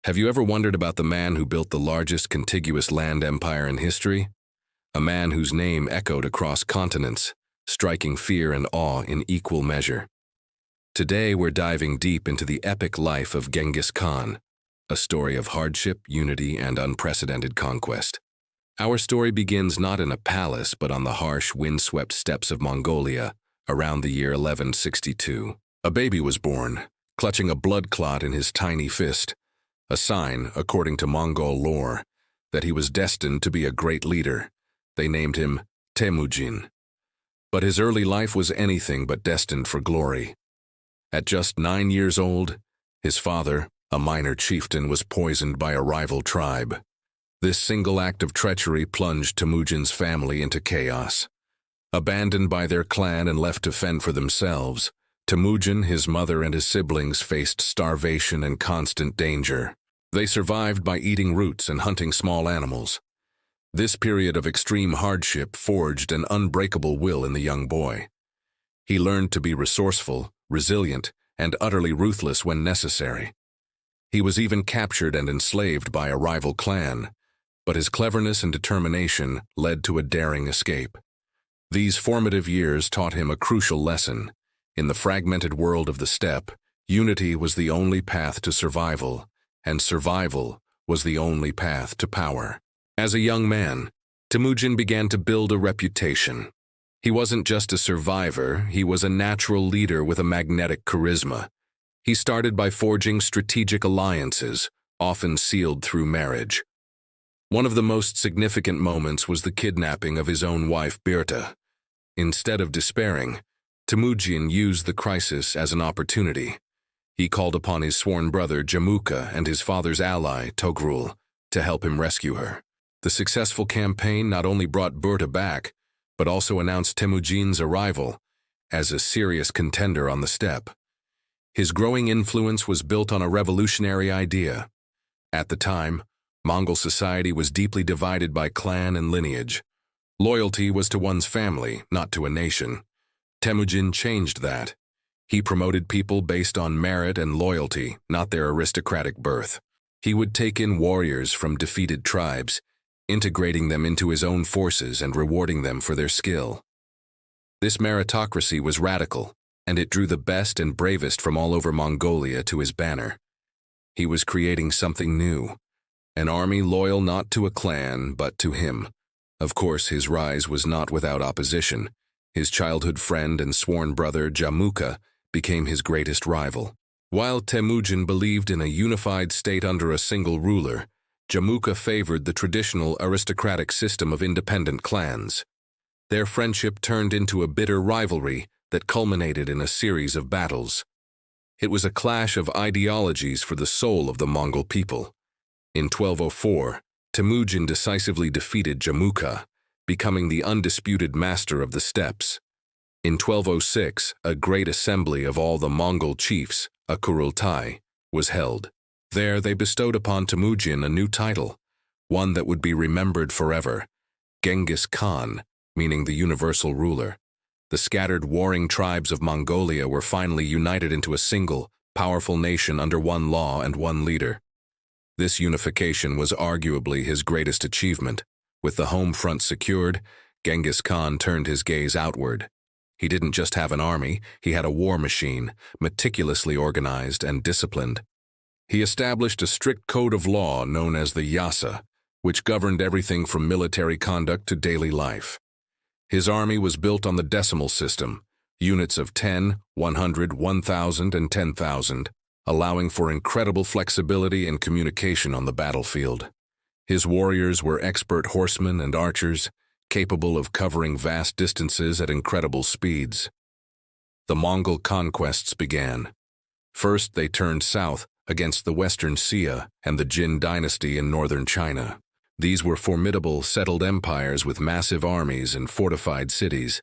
Have you ever wondered about the man who built the largest contiguous land empire in history? A man whose name echoed across continents, striking fear and awe in equal measure. Today we're diving deep into the epic life of Ghengis Khan, a story of hardship, unity, and unprecedented conquest. Our story begins not in a palace but on the harsh, windswept steppes of Mongolia around the year 1162. A baby was born, clutching a blood clot in his tiny fist, a sign, according to Mongol lore, that he was destined to be a great leader. They named him Temujin. But his early life was anything but destined for glory. At just 9 years old, his father, a minor chieftain, was poisoned by a rival tribe. This single act of treachery plunged Temujin's family into chaos. Abandoned by their clan and left to fend for themselves, Temujin, his mother, and his siblings faced starvation and constant danger. They survived by eating roots and hunting small animals. This period of extreme hardship forged an unbreakable will in the young boy. He learned to be resourceful, resilient, and utterly ruthless when necessary. He was even captured and enslaved by a rival clan, but his cleverness and determination led to a daring escape. These formative years taught him a crucial lesson. In the fragmented world of the steppe, unity was the only path to survival, and survival was the only path to power. As a young man, Temujin began to build a reputation. He wasn't just a survivor, he was a natural leader with a magnetic charisma. He started by forging strategic alliances, often sealed through marriage. One of the most significant moments was the kidnapping of his own wife Birta. Instead of despairing, Temujin used the crisis as an opportunity. He called upon his sworn brother Jamuka and his father's ally Togrul to help him rescue her. The successful campaign not only brought Birta back, but also announced Temujin's arrival as a serious contender on the steppe. His growing influence was built on a revolutionary idea. At the time, Mongol society was deeply divided by clan and lineage. Loyalty was to one's family, not to a nation. Temujin changed that. He promoted people based on merit and loyalty, not their aristocratic birth. He would take in warriors from defeated tribes, integrating them into his own forces and rewarding them for their skill. This meritocracy was radical, and it drew the best and bravest from all over Mongolia to his banner. He was creating something new, an army loyal not to a clan, but to him. Of course, his rise was not without opposition. His childhood friend and sworn brother, Jamuka, became his greatest rival. While Temujin believed in a unified state under a single ruler, Jamuka favored the traditional aristocratic system of independent clans. Their friendship turned into a bitter rivalry that culminated in a series of battles. It was a clash of ideologies for the soul of the Mongol people. In 1204, Temujin decisively defeated Jamuka, becoming the undisputed master of the steppes. In 1206, a great assembly of all the Mongol chiefs, a Kurultai, was held. There they bestowed upon Temujin a new title, one that would be remembered forever, Ghengis Khan, meaning the universal ruler. The scattered warring tribes of Mongolia were finally united into a single, powerful nation under one law and one leader. This unification was arguably his greatest achievement. With the home front secured, Ghengis Khan turned his gaze outward. He didn't just have an army, he had a war machine, meticulously organized and disciplined. He established a strict code of law known as the Yasa, which governed everything from military conduct to daily life. His army was built on the decimal system, units of 10, 100, 1,000, and 10,000, allowing for incredible flexibility and communication on the battlefield. His warriors were expert horsemen and archers, capable of covering vast distances at incredible speeds. The Mongol conquests began. First, they turned south against the Western Xia and the Jin dynasty in northern China. These were formidable, settled empires with massive armies and fortified cities.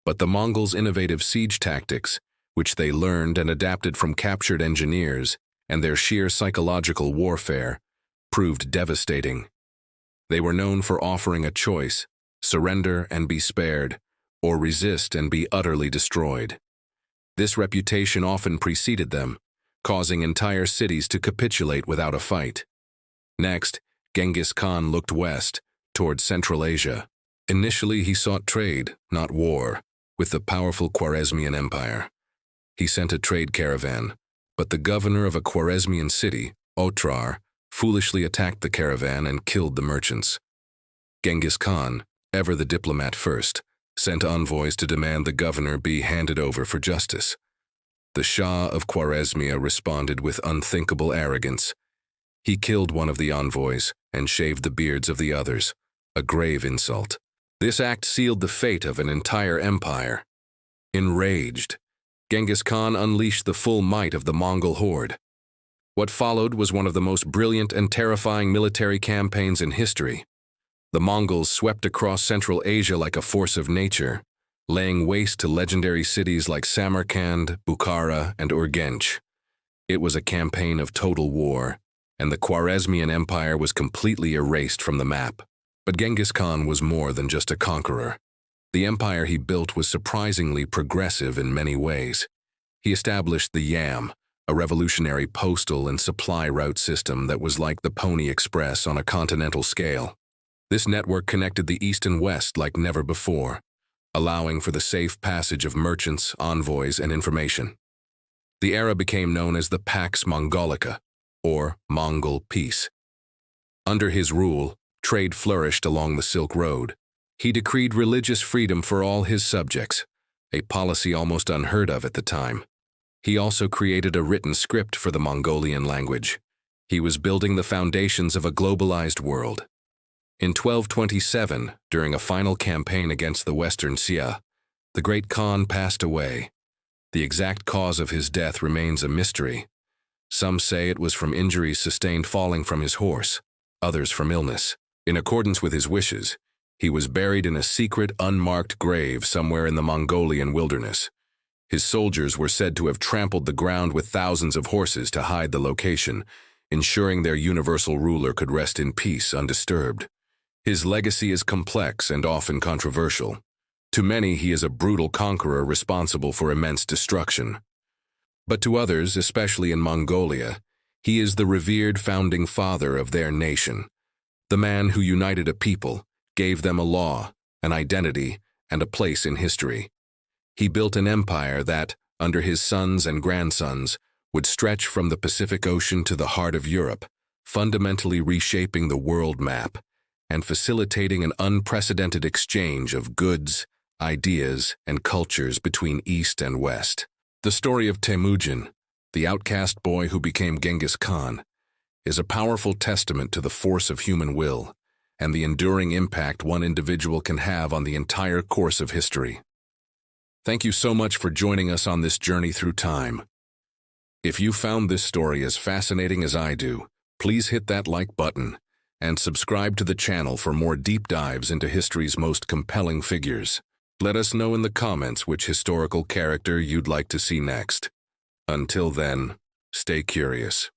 But the Mongols' innovative siege tactics, which they learned and adapted from captured engineers, and their sheer psychological warfare, proved devastating. They were known for offering a choice: surrender and be spared, or resist and be utterly destroyed. This reputation often preceded them, causing entire cities to capitulate without a fight. Next, Genghis Khan looked west, toward Central Asia. Initially, he sought trade, not war, with the powerful Khwarezmian Empire. He sent a trade caravan, but the governor of a Khwarezmian city, Otrar, foolishly attacked the caravan and killed the merchants. Genghis Khan, ever the diplomat first, sent envoys to demand the governor be handed over for justice. The Shah of Khwarezmia responded with unthinkable arrogance. He killed one of the envoys and shaved the beards of the others, a grave insult. This act sealed the fate of an entire empire. Enraged, Genghis Khan unleashed the full might of the Mongol horde. What followed was one of the most brilliant and terrifying military campaigns in history. The Mongols swept across Central Asia like a force of nature, laying waste to legendary cities like Samarkand, Bukhara, and Urgench. It was a campaign of total war, and the Khwarezmian Empire was completely erased from the map. But Genghis Khan was more than just a conqueror. The empire he built was surprisingly progressive in many ways. He established the Yam, a revolutionary postal and supply route system that was like the Pony Express on a continental scale. This network connected the East and West like never before, allowing for the safe passage of merchants, envoys, and information. The era became known as the Pax Mongolica, or Mongol Peace. Under his rule, trade flourished along the Silk Road. He decreed religious freedom for all his subjects, a policy almost unheard of at the time. He also created a written script for the Mongolian language. He was building the foundations of a globalized world. In 1227, during a final campaign against the Western Xia, the great Khan passed away. The exact cause of his death remains a mystery. Some say it was from injuries sustained falling from his horse, others from illness. In accordance with his wishes, he was buried in a secret, unmarked grave somewhere in the Mongolian wilderness. His soldiers were said to have trampled the ground with thousands of horses to hide the location, ensuring their universal ruler could rest in peace undisturbed. His legacy is complex and often controversial. To many, he is a brutal conqueror responsible for immense destruction. But to others, especially in Mongolia, he is the revered founding father of their nation, the man who united a people, gave them a law, an identity, and a place in history. He built an empire that, under his sons and grandsons, would stretch from the Pacific Ocean to the heart of Europe, fundamentally reshaping the world map and facilitating an unprecedented exchange of goods, ideas, and cultures between East and West. The story of Temujin, the outcast boy who became Genghis Khan, is a powerful testament to the force of human will and the enduring impact one individual can have on the entire course of history. Thank you so much for joining us on this journey through time. If you found this story as fascinating as I do, please hit that like button and subscribe to the channel for more deep dives into history's most compelling figures. Let us know in the comments which historical character you'd like to see next. Until then, stay curious.